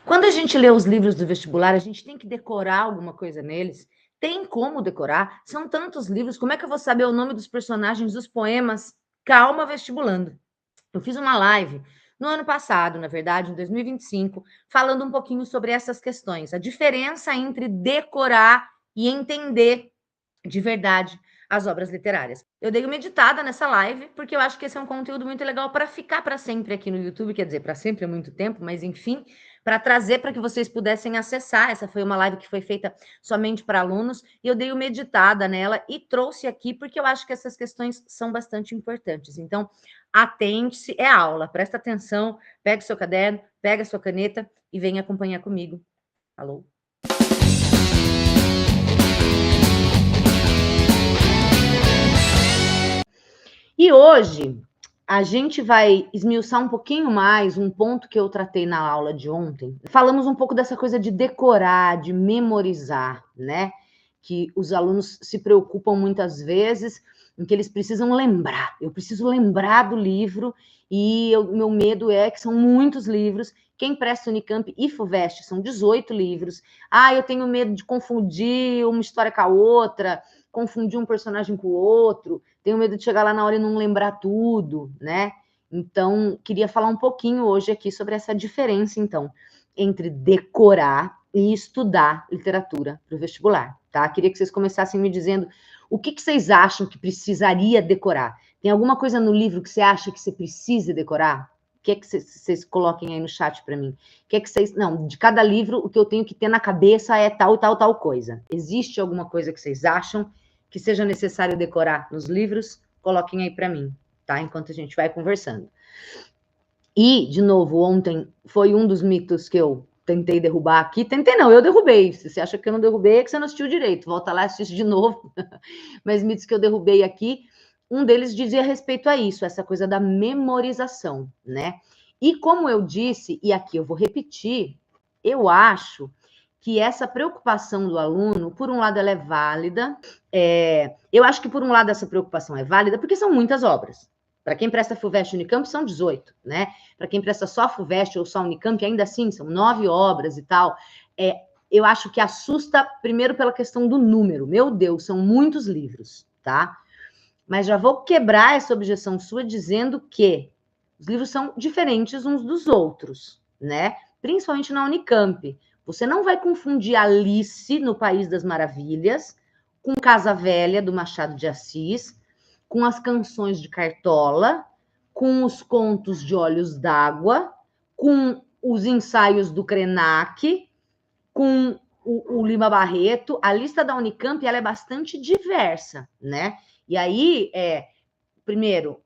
Quando a gente lê os livros do vestibular, a gente tem que decorar alguma coisa neles? Tem como decorar? São tantos livros, como é que eu vou saber o nome dos personagens dos poemas? Calma, vestibulando. Eu fiz uma live no ano passado, na verdade, em 2025, falando um pouquinho sobre essas questões, a diferença entre decorar e entender de verdade as obras literárias. Eu dei uma editada nessa live, porque eu acho que esse é um conteúdo muito legal para ficar para sempre aqui no YouTube, quer dizer, para sempre é muito tempo, mas enfim, para trazer para que vocês pudessem acessar. Essa foi uma live que foi feita somente para alunos, e eu dei uma editada nela e trouxe aqui, porque eu acho que essas questões são bastante importantes. Então, atente-se, é aula, presta atenção, pega o seu caderno, pega a sua caneta e vem acompanhar comigo. Alô? E hoje a gente vai esmiuçar um pouquinho mais um ponto que eu tratei na aula de ontem. Falamos um pouco dessa coisa de decorar, de memorizar, né? Que os alunos se preocupam muitas vezes em que eles precisam lembrar. Eu preciso lembrar do livro e meu medo é que são muitos livros. Quem presta Unicamp e FUVEST são 18 livros. Ah, eu tenho medo de confundir uma história com a outra, confundir um personagem com o outro, tenho medo de chegar lá na hora e não lembrar tudo, né? Então, queria falar um pouquinho hoje aqui sobre essa diferença, então, entre decorar e estudar literatura para o vestibular, tá? Queria que vocês começassem me dizendo o que vocês acham que precisaria decorar. Tem alguma coisa no livro que você acha que você precisa decorar? O que é que vocês coloquem aí no chat para mim? O que é que vocês... Não, de cada livro, o que eu tenho que ter na cabeça é tal, tal, tal coisa. Existe alguma coisa que vocês acham que seja necessário decorar nos livros? Coloquem aí para mim, tá? Enquanto a gente vai conversando. E, de novo, ontem foi um dos mitos que eu tentei derrubar aqui. Tentei não, eu derrubei. Se você acha que eu não derrubei, é que você não assistiu direito. Volta lá e assiste de novo. Mas mitos que eu derrubei aqui, um deles dizia respeito a isso, essa coisa da memorização, né? E como eu disse, e aqui eu vou repetir, eu acho que essa preocupação do aluno, por um lado, ela é válida. Eu acho que, por um lado, essa preocupação é válida, porque são muitas obras. Para quem presta FUVEST e Unicamp, são 18, né? Para quem presta só FUVEST ou só Unicamp, ainda assim, são 9 obras e tal. Eu acho que assusta, primeiro, pela questão do número. Meu Deus, são muitos livros, tá? Mas já vou quebrar essa objeção sua dizendo que os livros são diferentes uns dos outros, né? Principalmente na Unicamp. Você não vai confundir Alice no País das Maravilhas com Casa Velha, do Machado de Assis, com as canções de Cartola, com os contos de Olhos d'Água, com os ensaios do Krenak, com o Lima Barreto. A lista da Unicamp ela é bastante diversa, né? E aí, primeiro,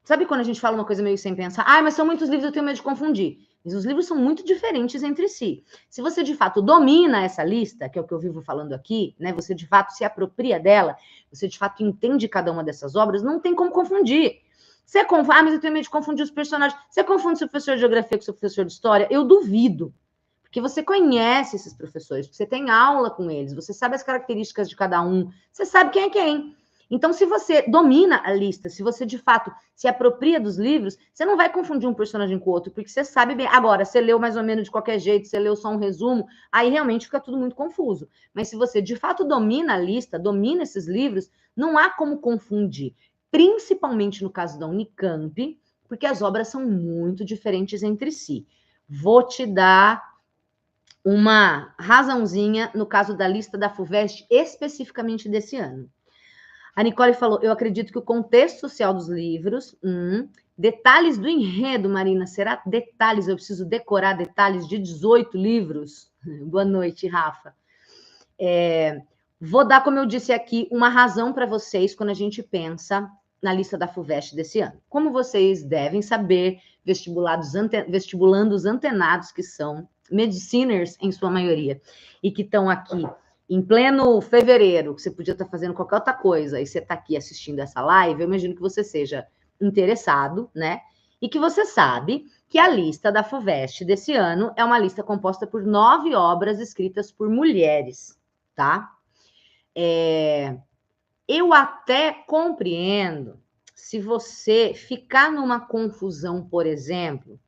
sabe quando a gente fala uma coisa meio sem pensar? Ah, mas são muitos livros, eu tenho medo de confundir. Mas os livros são muito diferentes entre si. Se você, de fato, domina essa lista, que é o que eu vivo falando aqui, né? Você, de fato, se apropria dela, você, de fato, entende cada uma dessas obras, não tem como confundir. Você confunde, mas eu tenho medo de confundir os personagens. Você confunde seu professor de geografia com seu professor de história? Eu duvido. Porque você conhece esses professores, você tem aula com eles, você sabe as características de cada um, você sabe quem é quem. Então, se você domina a lista, se você de fato se apropria dos livros, você não vai confundir um personagem com o outro, porque você sabe bem. Agora, você leu mais ou menos de qualquer jeito, você leu só um resumo, aí realmente fica tudo muito confuso. Mas se você de fato domina a lista, domina esses livros, não há como confundir. Principalmente no caso da Unicamp, porque as obras são muito diferentes entre si. Vou te dar uma razãozinha no caso da lista da FUVEST, especificamente desse ano. A Nicole falou, eu acredito que o contexto social dos livros, detalhes do enredo, Marina, será detalhes? Eu preciso decorar detalhes de 18 livros? Boa noite, Rafa. Vou dar, como eu disse aqui, uma razão para vocês quando a gente pensa na lista da FUVEST desse ano. Como vocês devem saber, vestibulandos antenados que são, mediciners em sua maioria, e que estão aqui em pleno fevereiro, que você podia estar fazendo qualquer outra coisa, e você está aqui assistindo essa live, eu imagino que você seja interessado, né? E que você sabe que a lista da FUVEST desse ano é uma lista composta por 9 obras escritas por mulheres, tá? Eu até compreendo se você ficar numa confusão, por exemplo,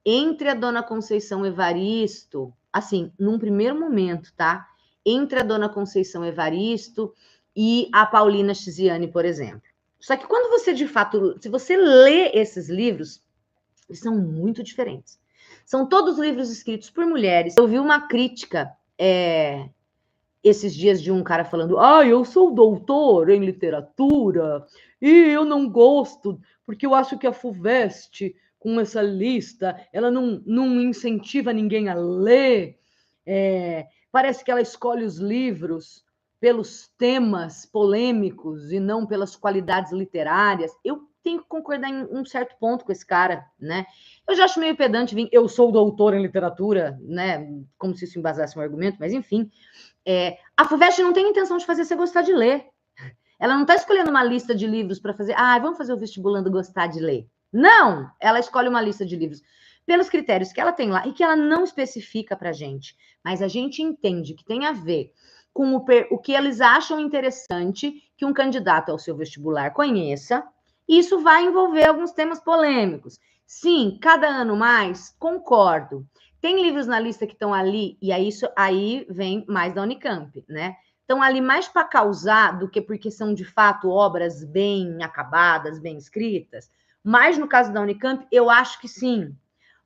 Entre a Dona Conceição Evaristo, assim, num primeiro momento, tá? Entre a Dona Conceição Evaristo e a Paulina Chiziane, por exemplo. Só que quando você, de fato, se você lê esses livros, eles são muito diferentes. São todos livros escritos por mulheres. Eu vi uma crítica esses dias de um cara falando: eu sou doutor em literatura e eu não gosto, porque eu acho que a FUVEST, com essa lista, ela não incentiva ninguém a ler. Parece que ela escolhe os livros pelos temas polêmicos e não pelas qualidades literárias. Eu tenho que concordar em um certo ponto com esse cara, né? Eu já acho meio pedante vir, eu sou doutor em literatura, né? Como se isso embasasse um argumento, mas enfim. A FUVEST não tem intenção de fazer você gostar de ler. Ela não está escolhendo uma lista de livros para fazer, vamos fazer o vestibulando gostar de ler. Não! Ela escolhe uma lista de livros pelos critérios que ela tem lá e que ela não especifica para a gente. Mas a gente entende que tem a ver com o que eles acham interessante que um candidato ao seu vestibular conheça. E isso vai envolver alguns temas polêmicos. Sim, cada ano mais, concordo. Tem livros na lista que estão ali, e aí vem mais da Unicamp, né? Estão ali mais para causar do que porque são, de fato, obras bem acabadas, bem escritas. Mas, no caso da Unicamp, eu acho que sim.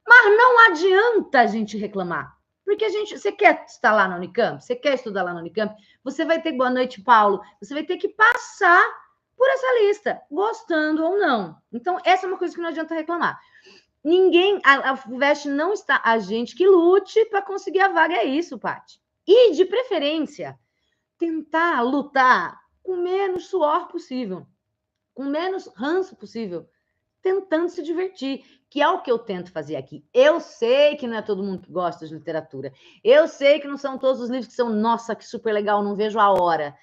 Mas não adianta a gente reclamar. Porque você quer estar lá na Unicamp? Você quer estudar lá na Unicamp? Você vai ter, boa noite, Paulo, você vai ter que passar por essa lista, gostando ou não. Então, essa é uma coisa que não adianta reclamar. A FUVEST não está, a gente que lute para conseguir a vaga, é isso, Paty. E, de preferência, tentar lutar com menos suor possível, com menos ranço possível, tentando se divertir, que é o que eu tento fazer aqui. Eu sei que não é todo mundo que gosta de literatura. Eu sei que não são todos os livros que são, nossa, que super legal, não vejo a hora.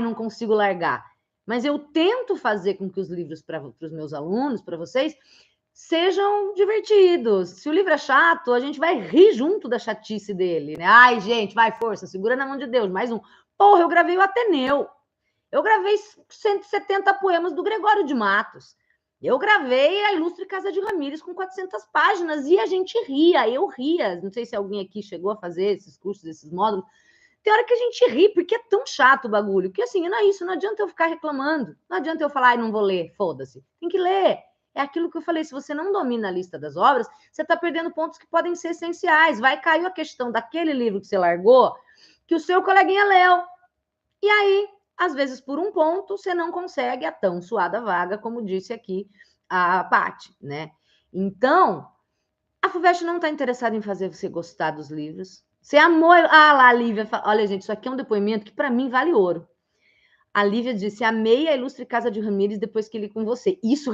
Não consigo largar. Mas eu tento fazer com que os livros para os meus alunos, para vocês, sejam divertidos. Se o livro é chato, a gente vai rir junto da chatice dele, né? Gente, vai, força, segura na mão de Deus, mais um. Porra, eu gravei o Ateneu. Eu gravei 170 poemas do Gregório de Matos. Eu gravei a Ilustre Casa de Ramírez com 400 páginas e a gente ria, eu ria. Não sei se alguém aqui chegou a fazer esses cursos, esses módulos. Tem hora que a gente ri, porque é tão chato o bagulho, que assim, não é isso, não adianta eu ficar reclamando, não adianta eu falar, não vou ler, foda-se. Tem que ler. É aquilo que eu falei, se você não domina a lista das obras, você está perdendo pontos que podem ser essenciais. Vai cair a questão daquele livro que você largou, que o seu coleguinha leu. E aí, às vezes, por um ponto, você não consegue a tão suada vaga, como disse aqui a Paty, né? Então, a FUVEST não está interessada em fazer você gostar dos livros. Você amou... lá, a Lívia... Olha, gente, isso aqui é um depoimento que, para mim, vale ouro. A Lívia disse, amei a Ilustre Casa de Ramírez depois que li com você. Isso,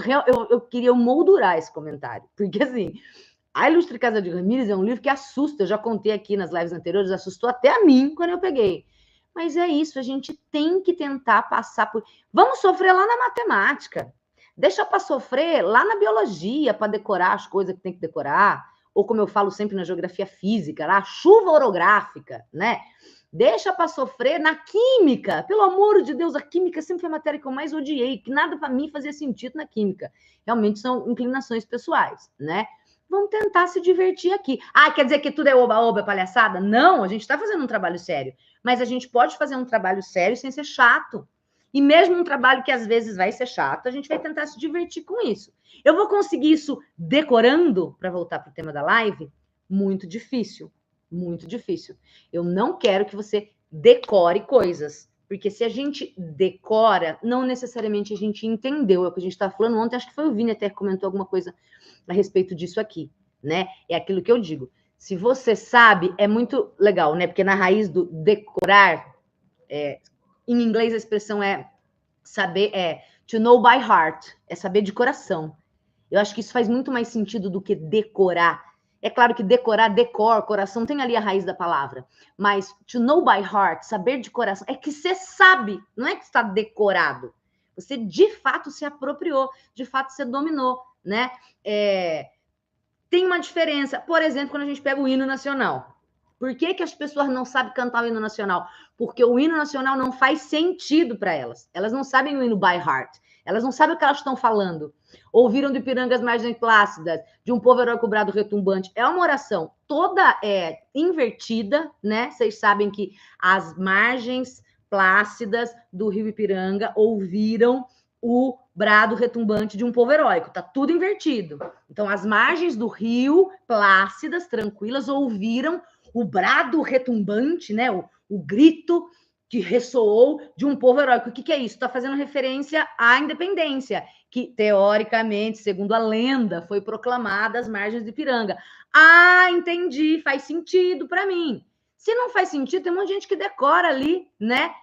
eu queria moldurar esse comentário. Porque, assim, a Ilustre Casa de Ramírez é um livro que assusta. Eu já contei aqui nas lives anteriores, assustou até a mim quando eu peguei. Mas é isso, a gente tem que tentar passar por... Vamos sofrer lá na matemática. Deixa para sofrer lá na biologia, para decorar as coisas que tem que decorar. Ou como eu falo sempre na geografia física, lá, chuva orográfica, né? Deixa para sofrer na química. Pelo amor de Deus, a química sempre foi a matéria que eu mais odiei, que nada para mim fazia sentido na química. Realmente são inclinações pessoais, né? Vamos tentar se divertir aqui. Quer dizer que tudo é oba-oba, palhaçada? Não, a gente está fazendo um trabalho sério. Mas a gente pode fazer um trabalho sério sem ser chato. E mesmo um trabalho que às vezes vai ser chato, a gente vai tentar se divertir com isso. Eu vou conseguir isso decorando, para voltar para o tema da live? Muito difícil. Muito difícil. Eu não quero que você decore coisas. Porque se a gente decora, não necessariamente a gente entendeu. É o que a gente estava falando ontem, acho que foi o Vini até que comentou alguma coisa a respeito disso aqui, né? É aquilo que eu digo. Se você sabe, é muito legal, né? Porque na raiz do decorar, em inglês a expressão é saber, to know by heart, é saber de coração. Eu acho que isso faz muito mais sentido do que decorar. É claro que decorar, coração, tem ali a raiz da palavra. Mas to know by heart, saber de coração, é que você sabe, não é que está decorado. Você, de fato, se apropriou, de fato, você dominou, né? Tem uma diferença. Por exemplo, quando a gente pega o hino nacional. Por que que as pessoas não sabem cantar o hino nacional? Porque o hino nacional não faz sentido para elas. Elas não sabem o hino by heart. Elas não sabem o que elas estão falando. Ouviram de Ipirangas Margens Plácidas, de um povo heróico brado retumbante. É uma oração toda invertida, né? Vocês sabem que as margens plácidas do rio Ipiranga ouviram o brado retumbante de um povo heróico. Tá tudo invertido. Então, as margens do rio, plácidas, tranquilas, ouviram o brado retumbante, né? O grito que ressoou de um povo heróico. O que é isso? Está fazendo referência à independência, que, teoricamente, segundo a lenda, foi proclamada às margens de Ipiranga. Ah, entendi, faz sentido para mim. Se não faz sentido, tem um monte de gente que decora ali, né?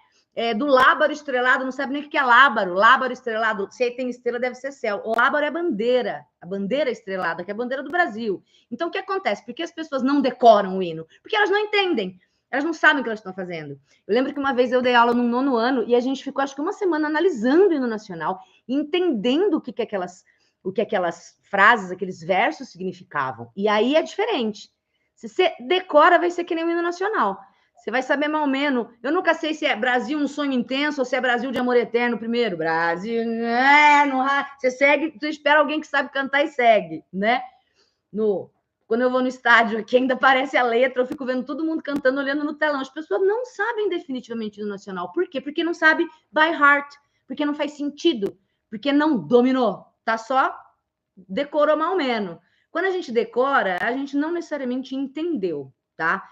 Do lábaro estrelado, não sabe nem o que é lábaro. Lábaro estrelado, se aí tem estrela, deve ser céu. O lábaro é a bandeira estrelada, que é a bandeira do Brasil. Então, o que acontece? Por que as pessoas não decoram o hino? Porque elas não entendem. Elas não sabem o que elas estão fazendo. Eu lembro que uma vez eu dei aula no 9º ano e a gente ficou, acho que uma semana, analisando o hino nacional, entendendo o que aquelas frases, aqueles versos significavam. E aí é diferente. Se você decora, vai ser que nem o hino nacional. Você vai saber mais ou menos. Eu nunca sei se é Brasil um sonho intenso ou se é Brasil de amor eterno primeiro. Brasil. Você segue, você espera alguém que sabe cantar e segue, né? Quando eu vou no estádio, que ainda aparece a letra, eu fico vendo todo mundo cantando, olhando no telão. As pessoas não sabem definitivamente o nacional. Por quê? Porque não sabe by heart, porque não faz sentido, porque não dominou. Tá só decorou mal menos. Quando a gente decora, a gente não necessariamente entendeu, tá?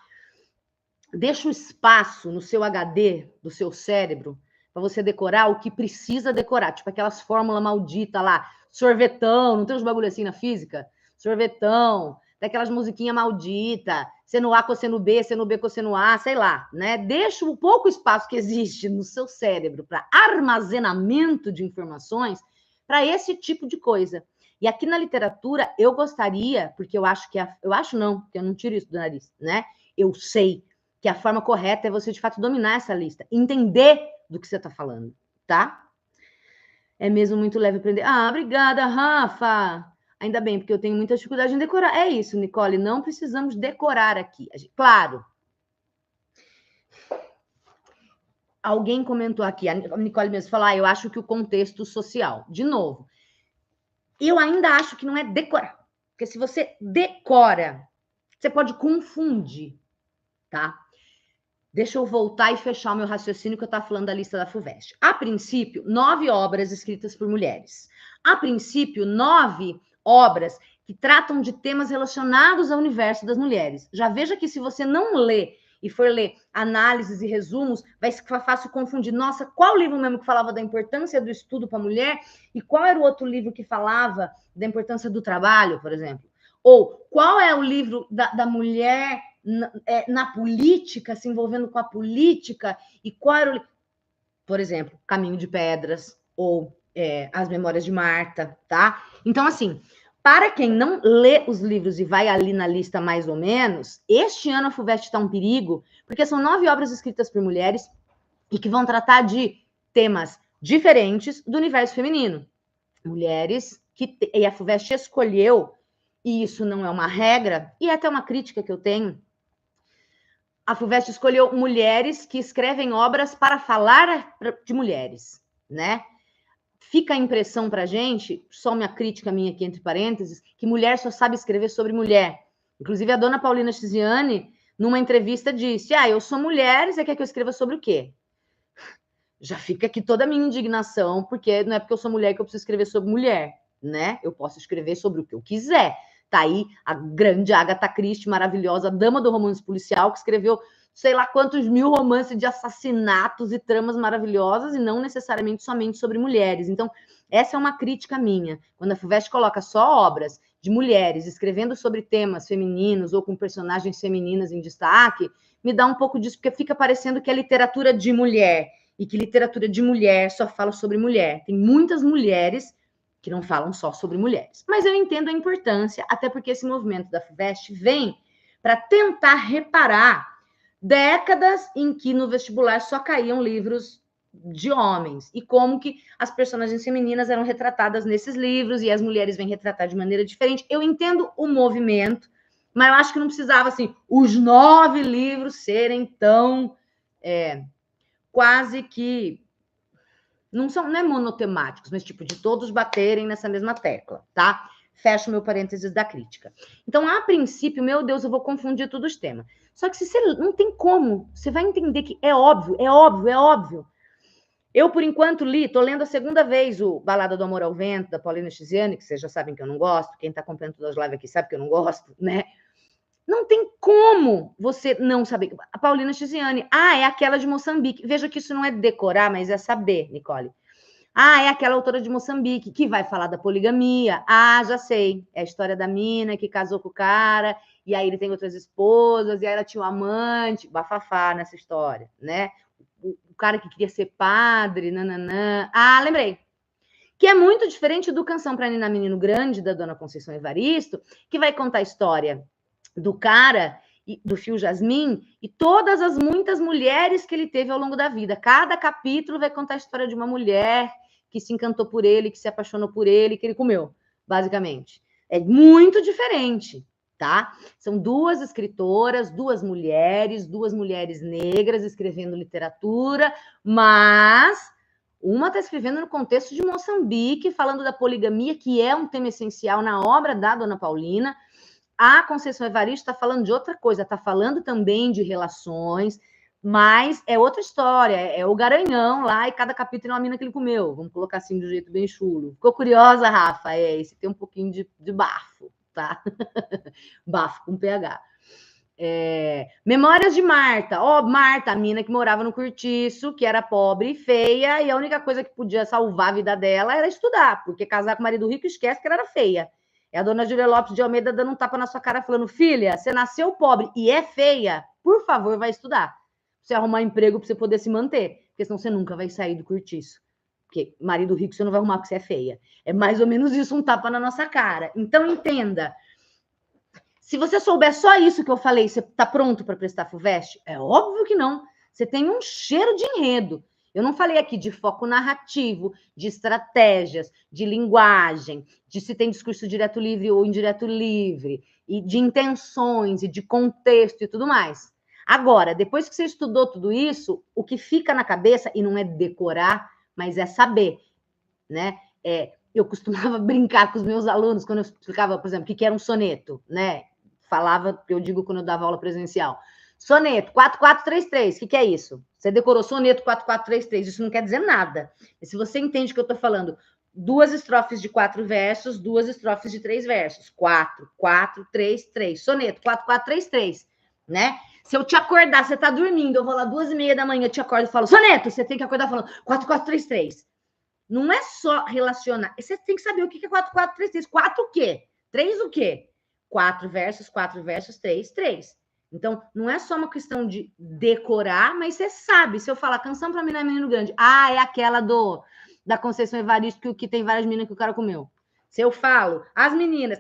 Deixa um espaço no seu HD, do seu cérebro, para você decorar o que precisa decorar. Tipo aquelas fórmulas malditas lá, sorvetão, não tem uns bagulho assim na física? Sorvetão, daquelas musiquinhas malditas, seno A, cosseno B, seno B, cosseno A, sei lá, né? Deixa o pouco espaço que existe no seu cérebro para armazenamento de informações para esse tipo de coisa. E aqui na literatura, eu gostaria, porque eu acho que... eu acho não, porque eu não tiro isso do nariz, né? Eu sei que a forma correta é você, de fato, dominar essa lista, entender do que você está falando, tá? É mesmo muito leve aprender. Ah, obrigada, Rafa! Ainda bem, porque eu tenho muita dificuldade em decorar. É isso, Nicole, não precisamos decorar aqui. Claro. Alguém comentou aqui, a Nicole mesmo falou, eu acho que o contexto social. De novo, eu ainda acho que não é decorar. Porque se você decora, você pode confundir, tá? Deixa eu voltar e fechar o meu raciocínio que eu estava falando da lista da FUVEST. A princípio, 9 obras escritas por mulheres. A princípio, 9 obras que tratam de temas relacionados ao universo das mulheres. Já veja que se você não lê e for ler análises e resumos, vai ser fácil confundir. Nossa, qual livro mesmo que falava da importância do estudo para a mulher e qual era o outro livro que falava da importância do trabalho, por exemplo? Ou qual é o livro da mulher na política, se envolvendo com a política, e qual era o... Por exemplo, Caminho de Pedras, ou As Memórias de Marta, tá? Então, assim, para quem não lê os livros e vai ali na lista mais ou menos, este ano a FUVEST está um perigo, porque são 9 obras escritas por mulheres e que vão tratar de temas diferentes do universo feminino. Mulheres e a FUVEST escolheu, e isso não é uma regra, e é até uma crítica que eu tenho, a FUVEST escolheu mulheres que escrevem obras para falar de mulheres, né? Fica a impressão para a gente, só uma crítica minha aqui entre parênteses, que mulher só sabe escrever sobre mulher. Inclusive, a dona Paulina Chiziane, numa entrevista, disse, eu sou mulher, e você quer que eu escreva sobre o quê? Já fica aqui toda a minha indignação, porque não é porque eu sou mulher que eu preciso escrever sobre mulher, né? Eu posso escrever sobre o que eu quiser. Tá aí a grande Agatha Christie, maravilhosa, dama do romance policial, que escreveu sei lá quantos mil romances de assassinatos e tramas maravilhosas, e não necessariamente somente sobre mulheres. Então, essa é uma crítica minha. Quando a FUVEST coloca só obras de mulheres escrevendo sobre temas femininos ou com personagens femininas em destaque, me dá um pouco disso, porque fica parecendo que é literatura de mulher, e que literatura de mulher só fala sobre mulher. Tem muitas mulheres que não falam só sobre mulheres. Mas eu entendo a importância, até porque esse movimento da FUVEST vem para tentar reparar décadas em que no vestibular só caíam livros de homens, e como que as personagens femininas eram retratadas nesses livros, e as mulheres vêm retratar de maneira diferente. Eu entendo o movimento, Mas eu acho que não precisava, assim, os 9 livros serem tão quase que... Não é monotemáticos, mas tipo, de todos baterem nessa mesma tecla, tá? Fecho meu parênteses da crítica. Então, a princípio, meu Deus, eu vou confundir todos os temas. Só que se você não tem como, você vai entender que é óbvio, é óbvio, é óbvio. Eu, por enquanto, tô lendo a segunda vez o Balada do Amor ao Vento, da Paulina Chiziane, que vocês já sabem que eu não gosto, quem tá acompanhando todas as lives aqui sabe que eu não gosto, né? Não tem como você não saber. A Paulina Chiziane, é aquela de Moçambique. Veja que isso não é decorar, mas é saber, Nicole. É aquela autora de Moçambique, que vai falar da poligamia. Já sei. É a história da mina que casou com o cara, e aí ele tem outras esposas, e aí ela tinha um amante, bafafá nessa história, né? O cara que queria ser padre, nananã. Lembrei. Que é muito diferente do Canção para Ninar Menino Grande, da Dona Conceição Evaristo, que vai contar a história do cara, do Fio Jasmim, e todas as muitas mulheres que ele teve ao longo da vida. Cada capítulo vai contar a história de uma mulher que se encantou por ele, que se apaixonou por ele, que ele comeu, basicamente. É muito diferente, tá? São 2 escritoras, 2 mulheres negras escrevendo literatura, mas uma está escrevendo no contexto de Moçambique, falando da poligamia, que é um tema essencial na obra da Dona Paulina. A Conceição Evaristo está falando de outra coisa, está falando também de relações, mas é outra história, é o garanhão lá, e cada capítulo é uma mina que ele comeu, vamos colocar assim de um jeito bem chulo. Ficou curiosa, Rafa? Esse tem um pouquinho de bafo, tá? Bafo com PH. Memórias de Marta. Marta, a mina que morava no Cortiço, que era pobre e feia, e a única coisa que podia salvar a vida dela era estudar, porque casar com o marido rico esquece que ela era feia. É a dona Júlia Lopes de Almeida dando um tapa na sua cara, falando: filha, você nasceu pobre e é feia, por favor, vai estudar. Pra você arrumar emprego para você poder se manter, porque senão você nunca vai sair do Cortiço. Porque marido rico você não vai arrumar porque você é feia. É mais ou menos isso, um tapa na nossa cara. Então, entenda. Se você souber só isso que eu falei, você está pronto para prestar FUVEST? É óbvio que não. Você tem um cheiro de enredo. Eu não falei aqui de foco narrativo, de estratégias, de linguagem, de se tem discurso direto livre ou indireto livre, e de intenções, e de contexto e tudo mais. Agora, depois que você estudou tudo isso, o que fica na cabeça, e não é decorar, mas é saber, né? Eu costumava brincar com os meus alunos quando eu explicava, por exemplo, o que era um soneto, né? Falava, eu digo quando eu dava aula presencial. Soneto 4433, o que é isso? Você decorou soneto 4433, isso não quer dizer nada. E se você entende que eu estou falando 2 estrofes de 4 versos, 2 estrofes de 3 versos. 4, 4, 3, 3. Soneto 4433, né? Se eu te acordar, você está dormindo, eu vou lá 2h30 da manhã, te acordo e falo, soneto, você tem que acordar falando 4433. Não é só relacionar. Você tem que saber o que é 4, 4, 3, 3. 4 o quê? 3 o quê? 4 versos, 3, 3. Então, não é só uma questão de decorar, mas você sabe. Se eu falar Canção para Ninar Menino Grande, é aquela da Conceição Evaristo, que tem várias meninas que o cara comeu. Se eu falo, as meninas,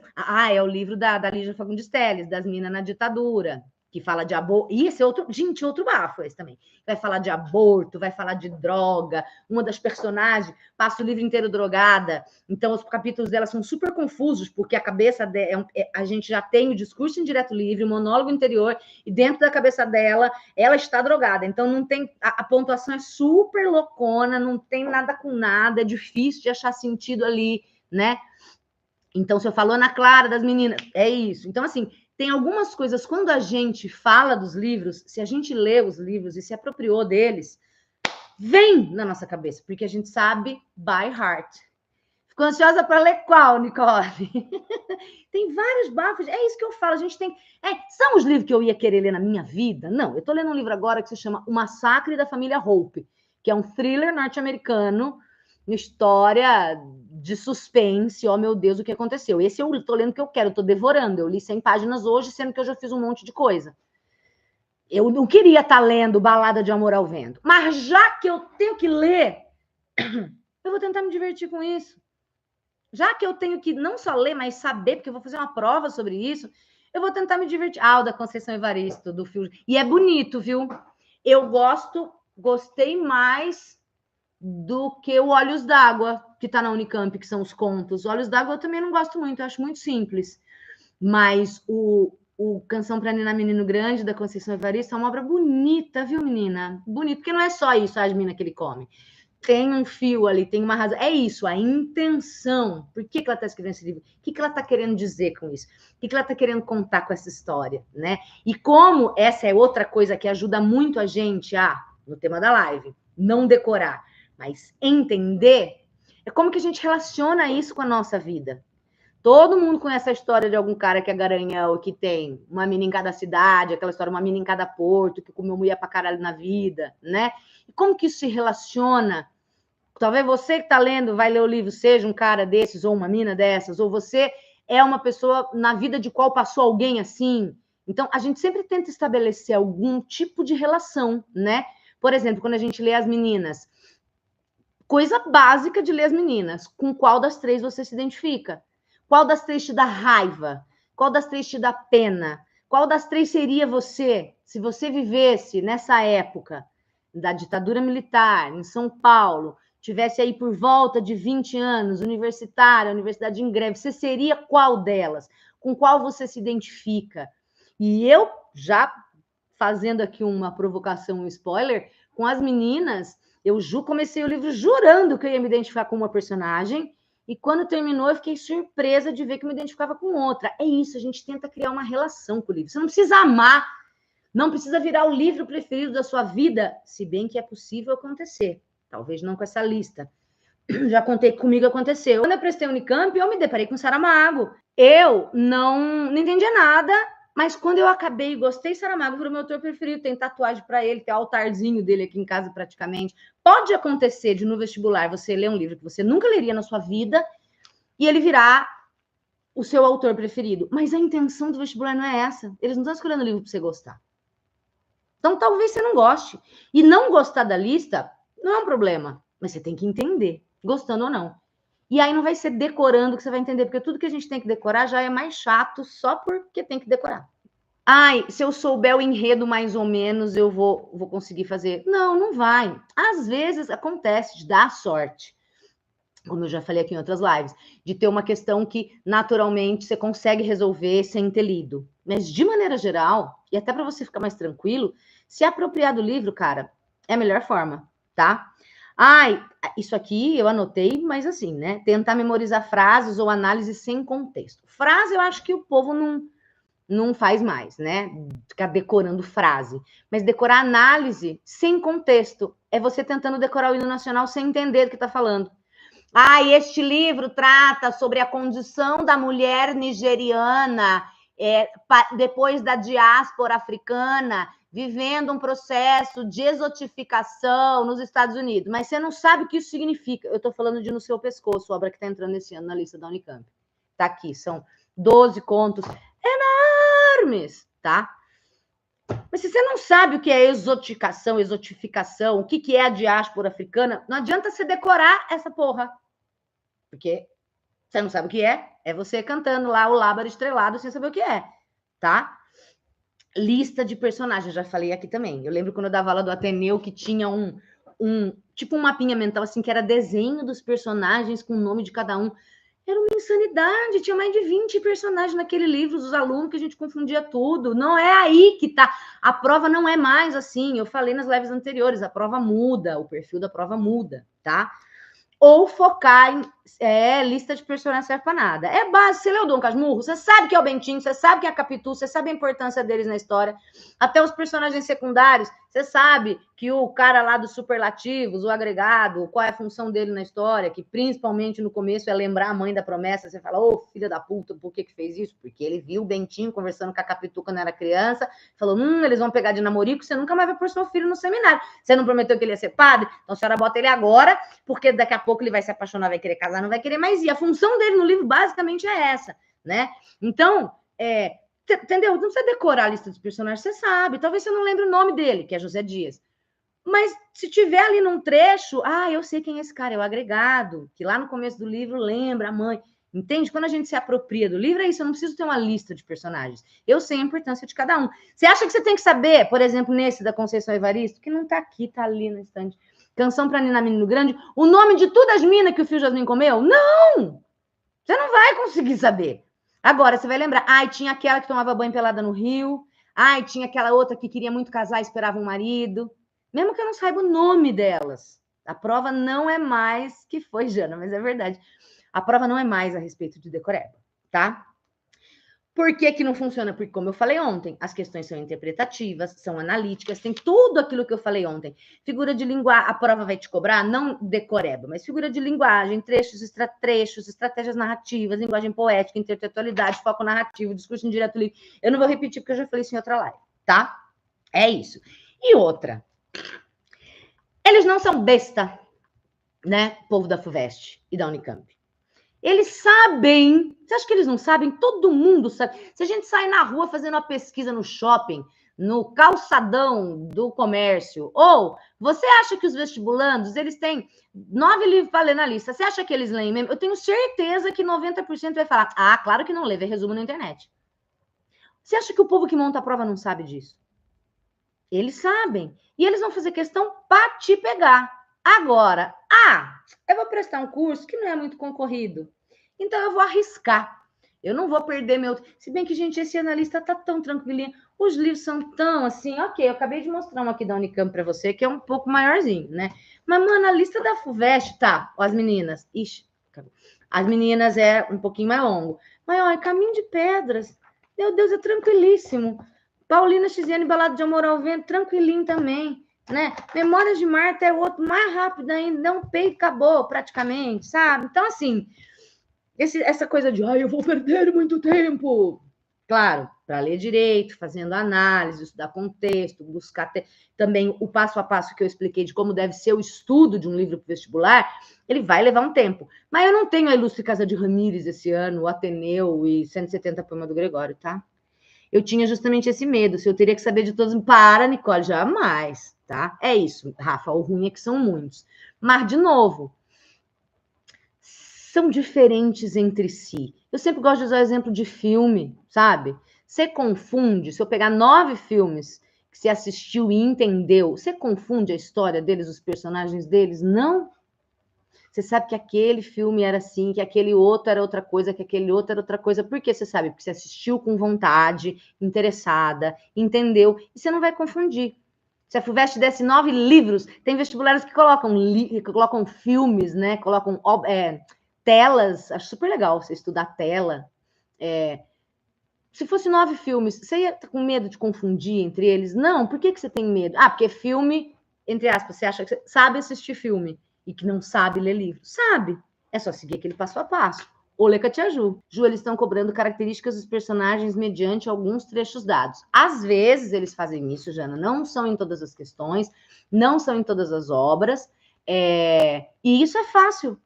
é o livro da Lígia Fagundes Telles, das meninas na ditadura, que fala de aborto. E esse é outro, gente, outro bafo esse também. Vai falar de aborto, vai falar de droga. Uma das personagens passa o livro inteiro drogada. Então, os capítulos dela são super confusos, porque a cabeça dela, a gente já tem o discurso em direto livre, o monólogo interior, e dentro da cabeça dela, ela está drogada. Então, não tem. A pontuação é super loucona, não tem nada com nada, é difícil de achar sentido ali, né? Então, se eu falo Ana Clara das meninas, é isso. Então, assim, tem algumas coisas, quando a gente fala dos livros, se a gente lê os livros e se apropriou deles, vem na nossa cabeça, porque a gente sabe by heart. Ficou ansiosa para ler qual, Nicole? Tem vários bafos, é isso que eu falo, a gente tem... são os livros que eu ia querer ler na minha vida? Não, eu estou lendo um livro agora que se chama O Massacre da Família Hope, que é um thriller norte-americano, uma história de suspense, meu Deus, o que aconteceu? Esse eu estou lendo que eu quero, estou devorando, eu li 100 páginas hoje, sendo que eu já fiz um monte de coisa. Eu não queria estar lendo Balada de Amor ao Vento, mas já que eu tenho que ler, eu vou tentar me divertir com isso. Já que eu tenho que não só ler, mas saber, porque eu vou fazer uma prova sobre isso, eu vou tentar me divertir. O da Conceição Evaristo, do Fio. E é bonito, viu? Eu gostei mais do que o Olhos d'Água, que está na Unicamp, que são os contos. Olhos d'Água eu também não gosto muito, eu acho muito simples. Mas o o Canção para Ninar Menino Grande, da Conceição Evaristo, é uma obra bonita, viu, menina? Bonita, porque não é só isso, as minas que ele come. Tem um fio ali, tem uma razão. É isso, a intenção. Por que ela está escrevendo esse livro? O que ela está querendo dizer com isso? O que ela está querendo contar com essa história, né? E como essa é outra coisa que ajuda muito a gente no tema da live, não decorar, mas entender, é como que a gente relaciona isso com a nossa vida. Todo mundo conhece a história de algum cara que é garanhão, que tem uma mina em cada cidade, aquela história, uma mina em cada porto, que comeu mulher pra caralho na vida, né? E como que isso se relaciona? Talvez você que está lendo, vai ler o livro, seja um cara desses, ou uma mina dessas, ou você é uma pessoa na vida de qual passou alguém assim. Então, a gente sempre tenta estabelecer algum tipo de relação, né? Por exemplo, quando a gente lê As Meninas, coisa básica de ler As Meninas, com qual das três você se identifica? Qual das três te dá raiva? Qual das três te dá pena? Qual das três seria você, se você vivesse nessa época da ditadura militar, em São Paulo, tivesse aí por volta de 20 anos, universitária, universidade em greve, você seria qual delas? Com qual você se identifica? E eu, já fazendo aqui uma provocação, um spoiler, com As Meninas, eu comecei o livro jurando que eu ia me identificar com uma personagem, e quando terminou, eu fiquei surpresa de ver que eu me identificava com outra. É isso, a gente tenta criar uma relação com o livro. Você não precisa amar, não precisa virar o livro preferido da sua vida, se bem que é possível acontecer. Talvez não com essa lista. Já contei que comigo aconteceu. Quando eu prestei Unicamp, eu me deparei com Saramago. Eu não entendia nada, mas quando eu acabei e gostei, Saramago virou meu autor preferido. Tem tatuagem para ele, tem altarzinho dele aqui em casa praticamente. Pode acontecer de no vestibular você ler um livro que você nunca leria na sua vida e ele virar o seu autor preferido. Mas a intenção do vestibular não é essa. Eles não estão escolhendo o livro para você gostar. Então, talvez você não goste. E não gostar da lista não é um problema, mas você tem que entender, gostando ou não. E aí não vai ser decorando que você vai entender, porque tudo que a gente tem que decorar já é mais chato só porque tem que decorar. Ai, se eu souber o enredo mais ou menos, eu vou conseguir fazer. Não, não vai. Às vezes acontece de dar sorte, como eu já falei aqui em outras lives, de ter uma questão que naturalmente você consegue resolver sem ter lido. Mas de maneira geral, e até para você ficar mais tranquilo, se apropriar do livro, cara, é a melhor forma, tá? Ai, isso aqui eu anotei, mas assim, né? Tentar memorizar frases ou análise sem contexto. Frase eu acho que o povo não faz mais, né? Ficar decorando frase. Mas decorar análise sem contexto é você tentando decorar o hino nacional sem entender do que está falando. E este livro trata sobre a condição da mulher nigeriana depois da diáspora africana, vivendo um processo de exotificação nos Estados Unidos. Mas você não sabe o que isso significa. Eu estou falando de No Seu Pescoço, obra que está entrando esse ano na lista da Unicamp. Está aqui, são 12 contos enormes, tá? Mas se você não sabe o que é exotificação, o que é a diáspora africana, não adianta você decorar essa porra. Porque você não sabe o que é você cantando lá o Lábaro Estrelado sem saber o que é, tá? Lista de personagens, já falei aqui também. Eu lembro quando eu dava aula do Ateneu que tinha tipo um mapinha mental, assim, que era desenho dos personagens com o nome de cada um. Era uma insanidade, tinha mais de 20 personagens naquele livro dos alunos que a gente confundia tudo. Não é aí que tá. A prova não é mais assim. Eu falei nas lives anteriores, a prova muda, o perfil da prova muda, tá? Ou focar em lista de personagens serve para nada. É base, você leu Dom Casmurro, você sabe que é o Bentinho, você sabe que é a Capitu, você sabe a importância deles na história. Até os personagens secundários, você sabe que o cara lá dos superlativos, o agregado, qual é a função dele na história, que principalmente no começo é lembrar a mãe da promessa. Você fala, ô, filha da puta, por que fez isso? Porque ele viu o Bentinho conversando com a Capitu quando era criança, falou, eles vão pegar de namorico, você nunca mais vai pôr seu filho no seminário. Você não prometeu que ele ia ser padre? Então a senhora bota ele agora, porque daqui a pouco ele vai se apaixonar, vai querer casar, não vai querer mais ir. A função dele no livro basicamente é essa, né? Então, entendeu? Não precisa decorar a lista dos personagens, você sabe. Talvez você não lembre o nome dele, que é José Dias. Mas se tiver ali num trecho, eu sei quem é esse cara, é o agregado, que lá no começo do livro lembra a mãe. Entende? Quando a gente se apropria do livro, é isso, eu não preciso ter uma lista de personagens. Eu sei a importância de cada um. Você acha que você tem que saber, por exemplo, nesse da Conceição Evaristo, que não tá aqui, tá ali na estante, Canção para Ninar Menino Grande, o nome de todas as minas que o Fio Jasmim comeu? Não! Você não vai conseguir saber. Agora, você vai lembrar, ai, tinha aquela que tomava banho pelada no rio, ai, tinha aquela outra que queria muito casar e esperava um marido. Mesmo que eu não saiba o nome delas. A prova não é mais que foi, Jana, mas é verdade. A prova não é mais a respeito de decoreba, tá? Por que que não funciona? Porque, como eu falei ontem, as questões são interpretativas, são analíticas, tem tudo aquilo que eu falei ontem. Figura de linguagem, a prova vai te cobrar, não decoreba, mas figura de linguagem, trechos, estratégias narrativas, linguagem poética, intertextualidade, foco narrativo, discurso indireto livre. Eu não vou repetir porque eu já falei isso em outra live, tá? É isso. E outra, eles não são besta, né? Povo da FUVEST e da Unicamp. Eles sabem. Você acha que eles não sabem? Todo mundo sabe. Se a gente sai na rua fazendo uma pesquisa no shopping, no calçadão do comércio, ou você acha que os vestibulandos, eles têm 9 livros para ler na lista, você acha que eles leem mesmo? Eu tenho certeza que 90% vai falar, ah, claro que não lê, vê resumo na internet. Você acha que o povo que monta a prova não sabe disso? Eles sabem. E eles vão fazer questão para te pegar. Agora, eu vou prestar um curso que não é muito concorrido. Então, eu vou arriscar. Eu não vou perder meu... Se bem que, gente, esse analista tá tão tranquilinho. Os livros são tão assim... Ok, eu acabei de mostrar um aqui da Unicamp para você, que é um pouco maiorzinho, né? Mas, mano, a lista da FUVEST, tá, as meninas... Ixi, as meninas é um pouquinho mais longo. Mas, ó, é Caminho de Pedras. Meu Deus, é tranquilíssimo. Paulina Xiziane, Balada de Amor ao Vento, tranquilinho também, né? Memórias de Marta é o outro mais rápido ainda, dá um peito, acabou praticamente, sabe? Então, assim, essa coisa de, eu vou perder muito tempo. Claro, para ler direito, fazendo análise, estudar contexto, buscar também o passo a passo que eu expliquei de como deve ser o estudo de um livro para vestibular, ele vai levar um tempo. Mas eu não tenho a Ilustre Casa de Ramírez esse ano, o Ateneu e 170 Poema do Gregório, tá? Eu tinha justamente esse medo, se eu teria que saber de todos. Para, Nicole, jamais, tá? É isso, Rafa, o ruim é que são muitos. Mas, de novo, são diferentes entre si. Eu sempre gosto de usar o exemplo de filme, sabe? Você confunde, se eu pegar 9 filmes que você assistiu e entendeu, você confunde a história deles, os personagens deles? Não. Você sabe que aquele filme era assim, que aquele outro era outra coisa, que aquele outro era outra coisa. Por que você sabe? Porque você assistiu com vontade, interessada, entendeu, e você não vai confundir. Se a FUVEST desse 9 livros, tem vestibulares que colocam filmes, né? Colocam telas. Acho super legal você estudar tela. Se fosse 9 filmes, você ia estar com medo de confundir entre eles? Não. Por que você tem medo? Porque filme, entre aspas, você acha que você sabe assistir filme e que não sabe ler livro? Sabe. É só seguir aquele passo a passo. Ou ler Katia Ju. Ju, eles estão cobrando características dos personagens mediante alguns trechos dados. Às vezes eles fazem isso, Jana. Não são em todas as questões, não são em todas as obras. E isso é fácil.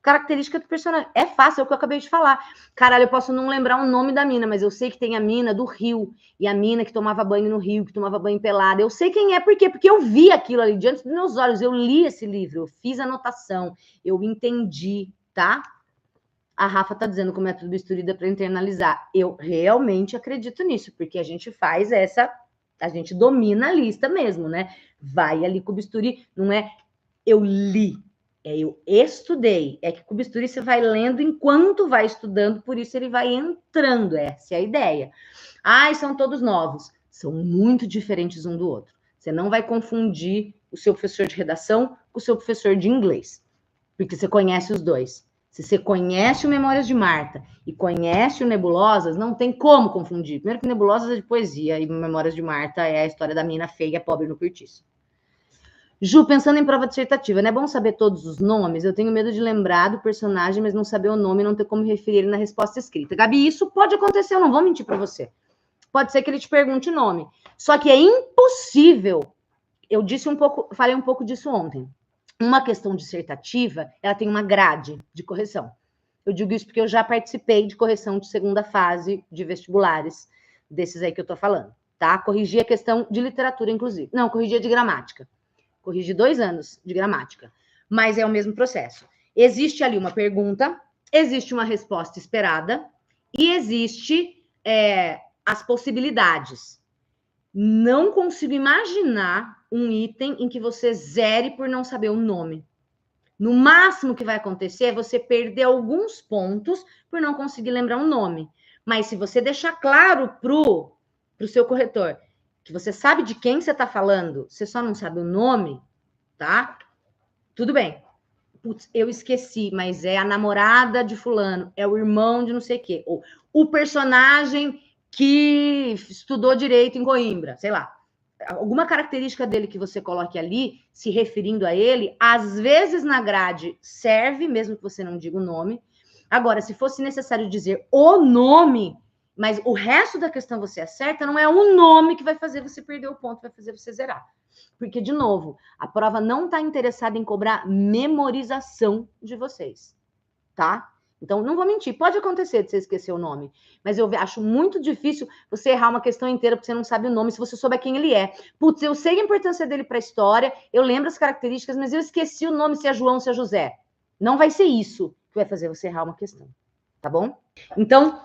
Característica do personagem. É fácil, é o que eu acabei de falar. Caralho, eu posso não lembrar o nome da mina, mas eu sei que tem a mina do Rio. E a mina que tomava banho no Rio, que tomava banho pelada. Eu sei quem é, por quê? Porque eu vi aquilo ali diante dos meus olhos. Eu li esse livro, eu fiz anotação, eu entendi, tá? A Rafa tá dizendo que o método bisturi dá para internalizar. Eu realmente acredito nisso, porque a gente faz a gente domina a lista mesmo, né? Vai ali com o bisturi, não é eu li, eu estudei. É que com o bisturi você vai lendo enquanto vai estudando, por isso ele vai entrando. Essa é a ideia. São todos novos. São muito diferentes um do outro. Você não vai confundir o seu professor de redação com o seu professor de inglês, porque você conhece os dois. Se você conhece o Memórias de Marta e conhece o Nebulosas, não tem como confundir. Primeiro que Nebulosas é de poesia e Memórias de Marta é a história da mina feia, pobre no cortiço. Ju, pensando em prova dissertativa, não é bom saber todos os nomes? Eu tenho medo de lembrar do personagem, mas não saber o nome e não ter como referir ele na resposta escrita. Gabi, isso pode acontecer, eu não vou mentir para você. Pode ser que ele te pergunte o nome. Só que é impossível. Eu falei um pouco disso ontem. Uma questão dissertativa, ela tem uma grade de correção. Eu digo isso porque eu já participei de correção de segunda fase de vestibulares, desses aí que eu tô falando, tá? Corrigi a questão de literatura, inclusive. Não, corrigi a de gramática. Corrigi 2 anos de gramática, mas é o mesmo processo. Existe ali uma pergunta, existe uma resposta esperada e existe as possibilidades. Não consigo imaginar um item em que você zere por não saber o nome. No máximo que vai acontecer é você perder alguns pontos por não conseguir lembrar um nome. Mas se você deixar claro pro seu corretor que você sabe de quem você está falando, você só não sabe o nome, tá? Tudo bem. Putz, eu esqueci, mas é a namorada de fulano, é o irmão de não sei o quê, ou o personagem que estudou direito em Coimbra, sei lá. Alguma característica dele que você coloque ali, se referindo a ele, às vezes na grade serve, mesmo que você não diga o nome. Agora, se fosse necessário dizer o nome, mas o resto da questão você acerta, não é o nome que vai fazer você perder o ponto, vai fazer você zerar. Porque, de novo, a prova não está interessada em cobrar memorização de vocês, tá? Então, não vou mentir, pode acontecer de você esquecer o nome, mas eu acho muito difícil você errar uma questão inteira porque você não sabe o nome, se você souber quem ele é. Putz, eu sei a importância dele para a história, eu lembro as características, mas eu esqueci o nome, se é João, se é José. Não vai ser isso que vai fazer você errar uma questão, tá bom? Então,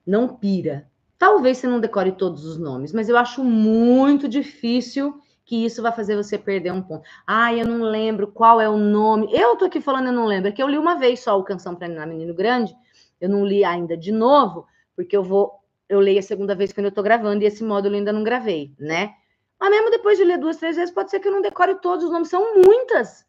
não pira. Talvez você não decore todos os nomes, mas eu acho muito difícil que isso vai fazer você perder um ponto. Eu não lembro qual é o nome. Eu tô aqui falando, eu não lembro. É que eu li uma vez só o Canção para Ninar Menino Grande. Eu não li ainda de novo, porque eu leio a segunda vez quando eu tô gravando, e esse módulo eu ainda não gravei, né? Mas mesmo depois de ler 2, 3 vezes, pode ser que eu não decore todos os nomes. São muitas.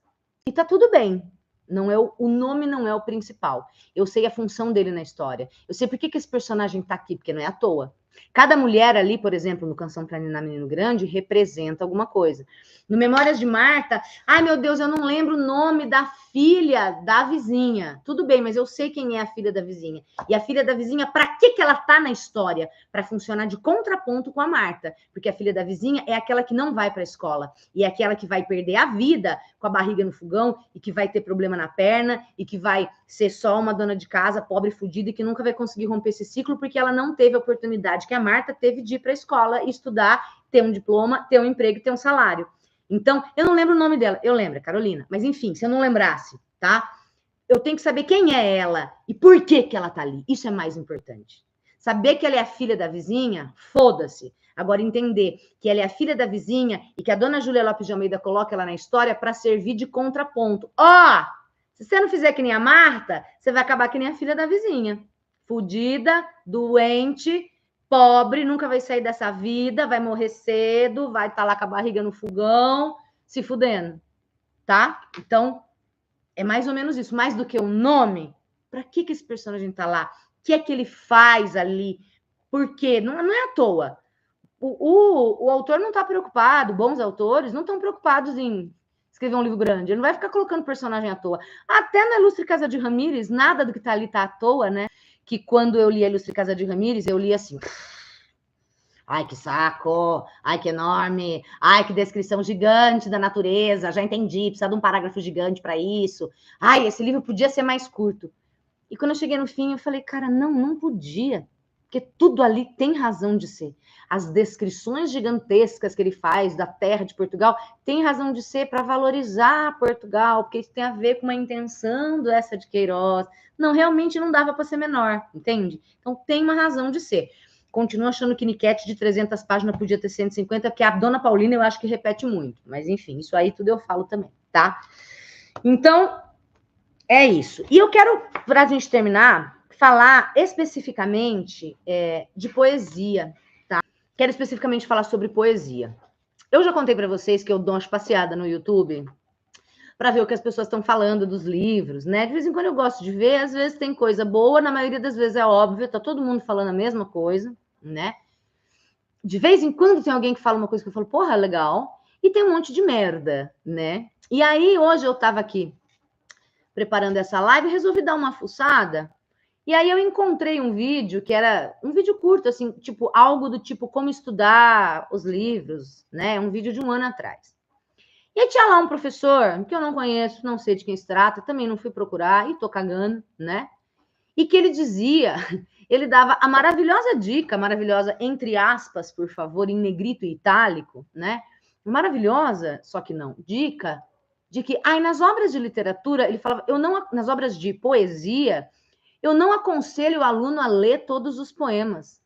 E tá tudo bem. Não é o nome não é o principal. Eu sei a função dele na história. Eu sei por que esse personagem tá aqui, porque não é à toa. Cada mulher ali, por exemplo, no Canção para Ninar Menino Grande, representa alguma coisa. No Memórias de Marta, meu Deus, eu não lembro o nome da filha da vizinha. Tudo bem, mas eu sei quem é a filha da vizinha. E a filha da vizinha, para que ela tá na história? Para funcionar de contraponto com a Marta. Porque a filha da vizinha é aquela que não vai para a escola. E é aquela que vai perder a vida com a barriga no fogão e que vai ter problema na perna e que vai ser só uma dona de casa, pobre, fodida, e que nunca vai conseguir romper esse ciclo porque ela não teve a oportunidade que a Marta teve de ir para a escola e estudar, ter um diploma, ter um emprego e ter um salário. Então, eu não lembro o nome dela. Eu lembro, é Carolina. Mas, enfim, se eu não lembrasse, tá? Eu tenho que saber quem é ela e por que ela tá ali. Isso é mais importante. Saber que ela é a filha da vizinha, foda-se. Agora, entender que ela é a filha da vizinha e que a dona Júlia Lopes de Almeida coloca ela na história para servir de contraponto. Se você não fizer que nem a Marta, você vai acabar que nem a filha da vizinha. Fudida, doente, pobre, nunca vai sair dessa vida, vai morrer cedo, vai estar lá com a barriga no fogão, se fudendo, tá? Então, é mais ou menos isso. Mais do que o nome, para que esse personagem tá lá? O que é que ele faz ali? Por quê? Não é à toa. O autor não está preocupado, bons autores não estão preocupados em escrever um livro grande. Ele não vai ficar colocando personagem à toa. Até na Ilustre Casa de Ramírez, nada do que está ali está à toa, né? Que quando eu li a Ilustre Casa de Ramírez, eu li assim... Ai, que saco! Ai, que enorme! Ai, que descrição gigante da natureza! Já entendi, precisa de um parágrafo gigante para isso. Ai, esse livro podia ser mais curto. E quando eu cheguei no fim, eu falei, cara, não podia. Porque tudo ali tem razão de ser. As descrições gigantescas que ele faz da terra de Portugal tem razão de ser para valorizar Portugal, porque isso tem a ver com uma intenção dessa de Queiroz. Não, realmente não dava para ser menor, entende? Então tem uma razão de ser. Continuo achando que Niquete de 300 páginas podia ter 150, porque a Dona Paulina eu acho que repete muito. Mas enfim, isso aí tudo eu falo também, tá? Então, é isso. E eu quero, para a gente terminar, falar especificamente de poesia, tá? Quero especificamente falar sobre poesia. Eu já contei para vocês que eu dou uma passeada no YouTube para ver o que as pessoas estão falando dos livros, né? De vez em quando eu gosto de ver, às vezes tem coisa boa, na maioria das vezes é óbvio, tá todo mundo falando a mesma coisa, né? De vez em quando tem alguém que fala uma coisa que eu falo, porra, legal, e tem um monte de merda, né? E aí, hoje eu tava aqui preparando essa live, resolvi dar uma fuçada, e aí eu encontrei um vídeo que era um vídeo curto, assim, tipo, algo do tipo como estudar os livros, né? Um vídeo de um ano atrás. E aí tinha lá um professor, que eu não conheço, não sei de quem se trata, também não fui procurar, e tô cagando, né? E que ele dizia, ele dava a maravilhosa dica, maravilhosa, entre aspas, por favor, em negrito e itálico, né? Maravilhosa, só que não, dica de que nas obras de literatura, ele falava, nas obras de poesia, eu não aconselho o aluno a ler todos os poemas.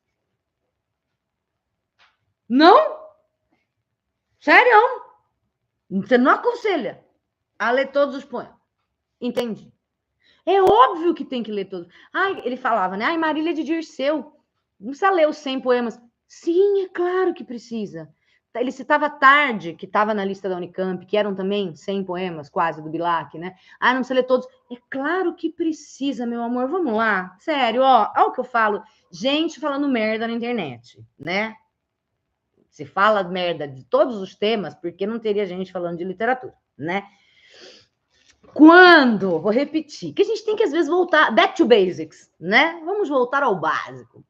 Não? Sério? Você não aconselha a ler todos os poemas. Entendi. É óbvio que tem que ler todos. Ai, ele falava, né? Ai, Marília de Dirceu, não precisa ler os 100 poemas. Sim, é claro que precisa. Ele citava Tarde, que estava na lista da Unicamp, que eram também 100 poemas, quase, do Bilac, né? Ah, não precisa ler todos. É claro que precisa, meu amor. Vamos lá. Sério, ó o que eu falo. Gente falando merda na internet, né? Se fala merda de todos os temas, porque não teria gente falando de literatura, né? Quando, vou repetir, que a gente tem que às vezes voltar, back to basics, né? Vamos voltar ao básico.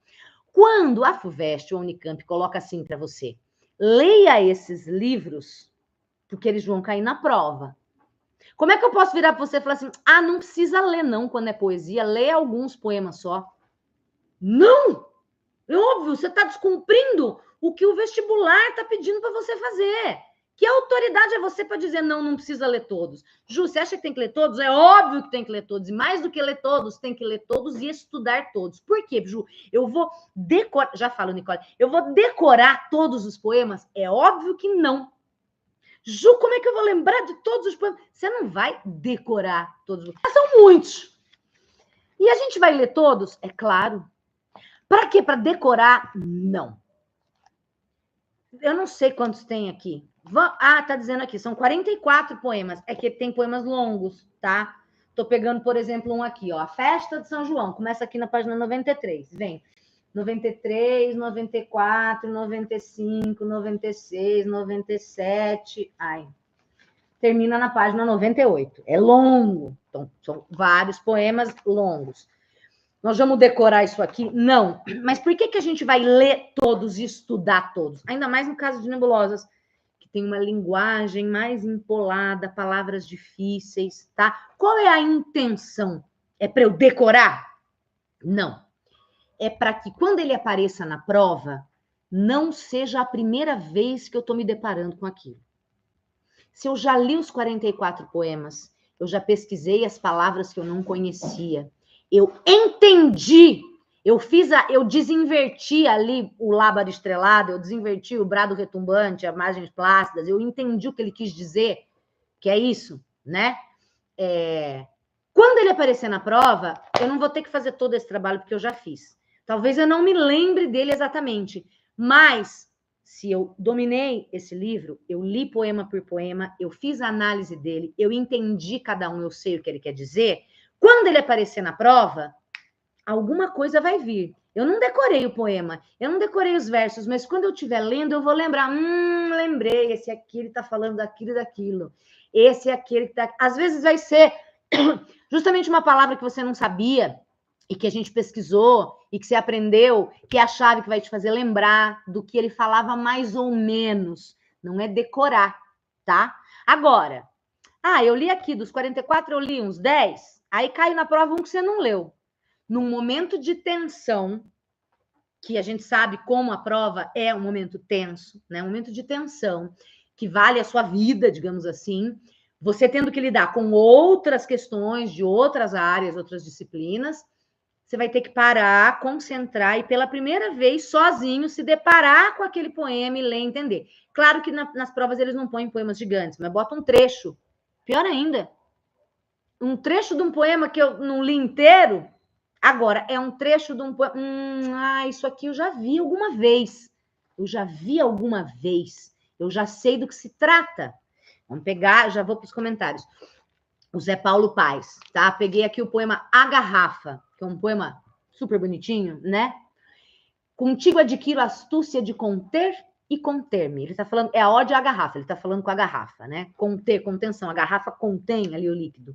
Quando a FUVEST ou a Unicamp coloca assim para você, leia esses livros, porque eles vão cair na prova. Como é que eu posso virar para você e falar assim, ah, não precisa ler não quando é poesia, lê alguns poemas só. Não! É óbvio, você está descumprindo o que o vestibular está pedindo para você fazer. Que autoridade é você para dizer não, não precisa ler todos? Ju, você acha que tem que ler todos? É óbvio que tem que ler todos. E mais do que ler todos, tem que ler todos e estudar todos. Por quê, Ju? Eu vou decorar... Já falo, Nicole. Eu vou decorar todos os poemas? É óbvio que não. Ju, como é que eu vou lembrar de todos os poemas? Você não vai decorar todos. São muitos. E a gente vai ler todos? É claro. Para quê? Para decorar? Não. Eu não sei quantos tem aqui. Ah, tá dizendo aqui, são 44 poemas. É que tem poemas longos, tá? Tô pegando, por exemplo, um aqui, ó. A Festa de São João. Começa aqui na página 93. Vem. 93, 94, 95, 96, 97. Ai. Termina na página 98. É longo. Então, são vários poemas longos. Nós vamos decorar isso aqui? Não. Mas por que a gente vai ler todos e estudar todos? Ainda mais no caso de nebulosas, que tem uma linguagem mais empolada, palavras difíceis, tá? Qual é a intenção? É para eu decorar? Não. É para que quando ele apareça na prova, não seja a primeira vez que eu estou me deparando com aquilo. Se eu já li os 44 poemas, eu já pesquisei as palavras que eu não conhecia, eu entendi, eu desinverti ali o lábaro estrelado, eu desinverti o brado retumbante, as margens plácidas, eu entendi o que ele quis dizer, que é isso, né? Quando ele aparecer na prova, eu não vou ter que fazer todo esse trabalho, porque eu já fiz. Talvez eu não me lembre dele exatamente, mas se eu dominei esse livro, eu li poema por poema, eu fiz a análise dele, eu entendi cada um, eu sei o que ele quer dizer. Quando ele aparecer na prova, alguma coisa vai vir. Eu não decorei o poema, eu não decorei os versos, mas quando eu estiver lendo, eu vou lembrar. Lembrei, esse aqui ele está falando daquilo e daquilo. Esse é aquele que está... Às vezes vai ser justamente uma palavra que você não sabia, e que a gente pesquisou, e que você aprendeu, que é a chave que vai te fazer lembrar do que ele falava mais ou menos. Não é decorar, tá? Agora, eu li aqui, dos 44 eu li uns 10, aí cai na prova um que você não leu. Num momento de tensão, que a gente sabe como a prova é um momento tenso, né? Um momento de tensão, que vale a sua vida, digamos assim, você tendo que lidar com outras questões de outras áreas, outras disciplinas, você vai ter que parar, concentrar e, pela primeira vez, sozinho, se deparar com aquele poema e ler e entender. Claro que nas provas eles não põem poemas gigantes, mas bota um trecho. Pior ainda, um trecho de um poema que eu não li inteiro, agora, é um trecho de um poema... isso aqui eu já vi alguma vez. Eu já vi alguma vez. Eu já sei do que se trata. Vamos pegar, já vou para os comentários. O Zé Paulo Paes, tá? Peguei aqui o poema A Garrafa, que é um poema super bonitinho, né? Contigo adquiro a astúcia de conter e conter-me. Ele tá falando, é a ode à garrafa, ele tá falando com a garrafa, né? Conter, contenção, a garrafa contém ali o líquido.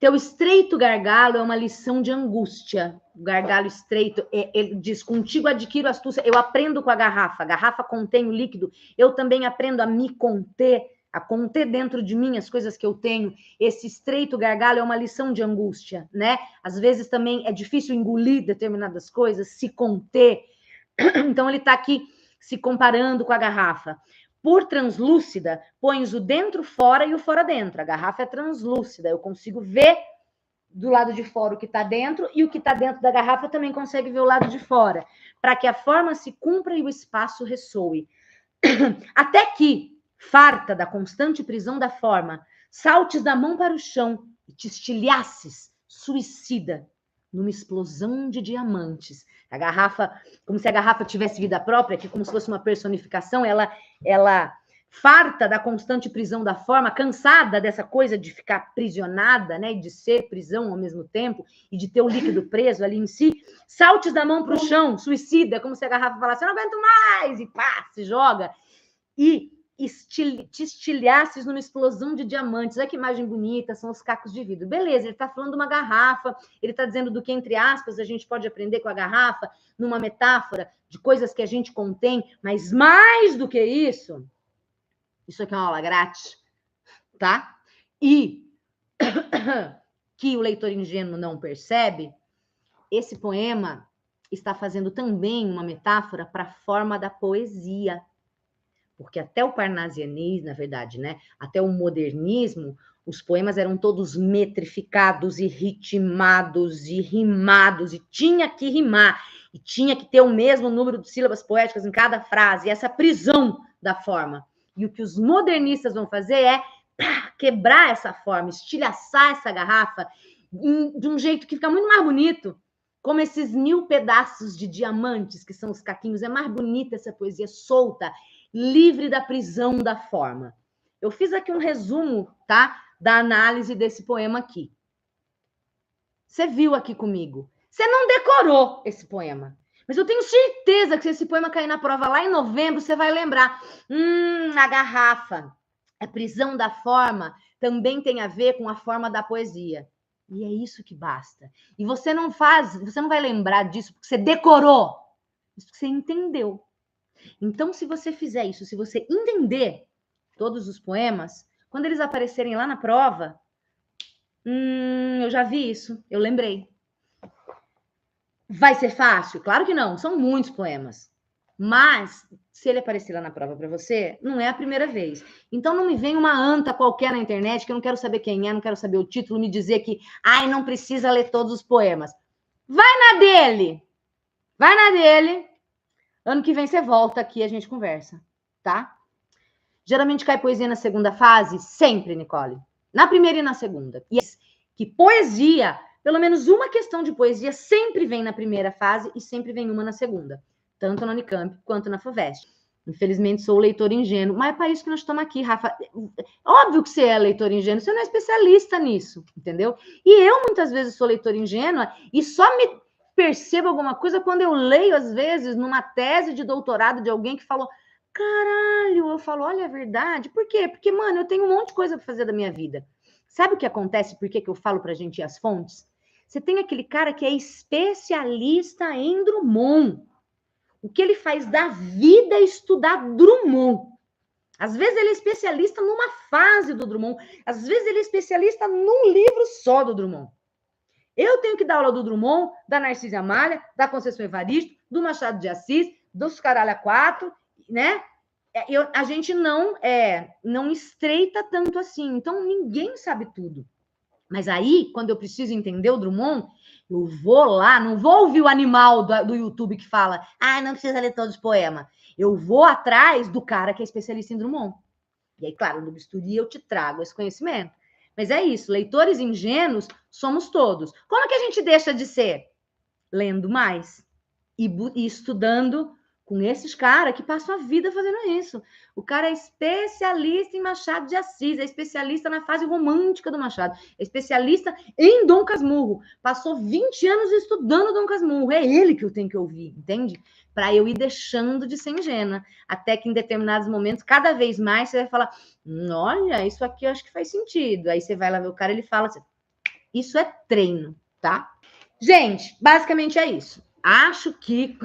Teu estreito gargalo é uma lição de angústia. O gargalo estreito, ele diz, contigo adquiro a astúcia, eu aprendo com a garrafa contém o líquido, eu também aprendo a me conter, a conter dentro de mim as coisas que eu tenho. Esse estreito gargalo é uma lição de angústia, né? Às vezes também é difícil engolir determinadas coisas, se conter. Então ele está aqui se comparando com a garrafa. Por translúcida, pões o dentro fora e o fora dentro. A garrafa é translúcida, eu consigo ver do lado de fora o que está dentro, e o que está dentro da garrafa também consegue ver o lado de fora, para que a forma se cumpra e o espaço ressoe. Até que, farta da constante prisão da forma, saltes da mão para o chão e te estilhaçes suicida numa explosão de diamantes. A garrafa, como se a garrafa tivesse vida própria, que como se fosse uma personificação, ela farta da constante prisão da forma, cansada dessa coisa de ficar aprisionada, né, e de ser prisão ao mesmo tempo, e de ter o líquido preso ali em si, saltes da mão para o chão, suicida, como se a garrafa falasse, eu não aguento mais, e pá, se joga, e te estilhaças numa explosão de diamantes. Olha que imagem bonita, são os cacos de vidro. Beleza, ele está falando de uma garrafa, ele está dizendo do que, entre aspas, a gente pode aprender com a garrafa, numa metáfora de coisas que a gente contém, mas mais do que isso aqui é uma aula grátis, tá? E que o leitor ingênuo não percebe, esse poema está fazendo também uma metáfora para a forma da poesia. Porque até o parnasianismo, na verdade, né? Até o modernismo, os poemas eram todos metrificados e ritmados e rimados, e tinha que rimar, e tinha que ter o mesmo número de sílabas poéticas em cada frase, essa prisão da forma. E o que os modernistas vão fazer é quebrar essa forma, estilhaçar essa garrafa de um jeito que fica muito mais bonito, como esses 1000 pedaços de diamantes, que são os caquinhos. É mais bonita essa poesia solta, livre da prisão da forma. Eu fiz aqui um resumo, tá, da análise desse poema aqui. Você viu aqui comigo. Você não decorou esse poema. Mas eu tenho certeza que se esse poema cair na prova lá em novembro, você vai lembrar. A garrafa, a prisão da forma, também tem a ver com a forma da poesia. E é isso que basta. E você não vai lembrar disso porque você decorou. Isso porque você entendeu. Então, se você fizer isso, se você entender todos os poemas, quando eles aparecerem lá na prova, eu já vi isso, eu lembrei. Vai ser fácil? Claro que não, são muitos poemas. Mas, se ele aparecer lá na prova para você, não é a primeira vez. Então, não me vem uma anta qualquer na internet, que eu não quero saber quem é, não quero saber o título, me dizer que, não precisa ler todos os poemas. Vai na dele! Vai na dele! Ano que vem você volta aqui e a gente conversa, tá? Geralmente cai poesia na segunda fase? Sempre, Nicole. Na primeira e na segunda. E que poesia, pelo menos uma questão de poesia, sempre vem na primeira fase e sempre vem uma na segunda. Tanto na Unicamp quanto na FUVEST. Infelizmente, sou leitor ingênuo, mas é para isso que nós estamos aqui, Rafa. Óbvio que você é leitor ingênuo, você não é especialista nisso, entendeu? E eu, muitas vezes, sou leitor ingênua e só me percebo alguma coisa quando eu leio, às vezes, numa tese de doutorado de alguém que falou, caralho, eu falo, olha, é verdade. Por quê? Porque, mano, eu tenho um monte de coisa para fazer da minha vida. Sabe o que acontece? Por que eu falo pra gente ir às fontes? Você tem aquele cara que é especialista em Drummond. O que ele faz da vida é estudar Drummond. Às vezes ele é especialista numa fase do Drummond. Às vezes ele é especialista num livro só do Drummond. Eu tenho que dar aula do Drummond, da Narcisa Amália, da Conceição Evaristo, do Machado de Assis, dos Caralho a 4, né? A gente não estreita tanto assim. Então, ninguém sabe tudo. Mas aí, quando eu preciso entender o Drummond, eu vou lá, não vou ouvir o animal do YouTube que fala, não precisa ler todos os poemas. Eu vou atrás do cara que é especialista em Drummond. E aí, claro, no bisturi eu te trago esse conhecimento. Mas é isso, leitores ingênuos somos todos. Como que a gente deixa de ser? Lendo mais e estudando com esses caras que passam a vida fazendo isso. O cara é especialista em Machado de Assis, é especialista na fase romântica do Machado, é especialista em Dom Casmurro. Passou 20 anos estudando Dom Casmurro. É ele que eu tenho que ouvir, entende? Para eu ir deixando de ser ingênua. Até que em determinados momentos, cada vez mais, você vai falar, olha, isso aqui eu acho que faz sentido. Aí você vai lá ver o cara, ele fala assim, isso é treino, tá? Gente, basicamente é isso. Acho que...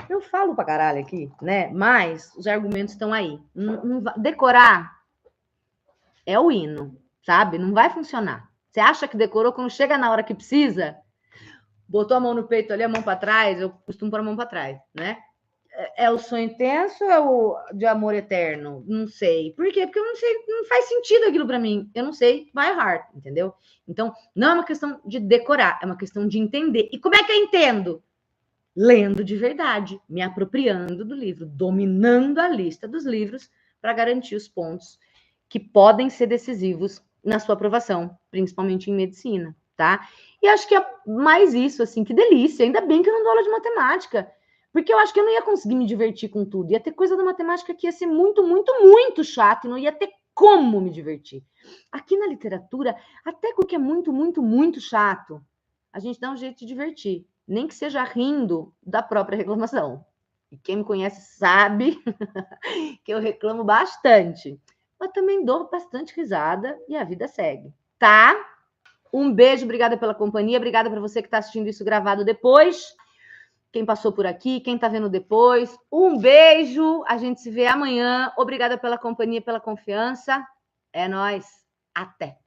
Eu falo pra caralho aqui, né? Mas os argumentos estão aí. Decorar é o hino, sabe? Não vai funcionar. Você acha que decorou quando chega na hora que precisa? Botou a mão no peito ali, a mão para trás. Eu costumo pôr a mão para trás, né? É o sonho intenso ou é o de amor eterno? Não sei. Por quê? Porque eu não sei, não faz sentido aquilo para mim. Eu não sei, by heart, entendeu? Então, não é uma questão de decorar, é uma questão de entender. E como é que eu entendo? Lendo de verdade, me apropriando do livro, dominando a lista dos livros para garantir os pontos que podem ser decisivos na sua aprovação, principalmente em medicina, tá? E acho que é mais isso, assim, que delícia. Ainda bem que eu não dou aula de matemática, porque eu acho que eu não ia conseguir me divertir com tudo. Ia ter coisa da matemática que ia ser muito, muito, muito chato e não ia ter como me divertir. Aqui na literatura, até com o que é muito, muito, muito chato, a gente dá um jeito de divertir, nem que seja rindo da própria reclamação. E quem me conhece sabe que eu reclamo bastante, mas também dou bastante risada e a vida segue, tá? Um beijo, obrigada pela companhia, obrigada para você que está assistindo isso gravado depois, quem passou por aqui, quem está vendo depois. Um beijo, a gente se vê amanhã. Obrigada pela companhia, pela confiança. É nóis. Até!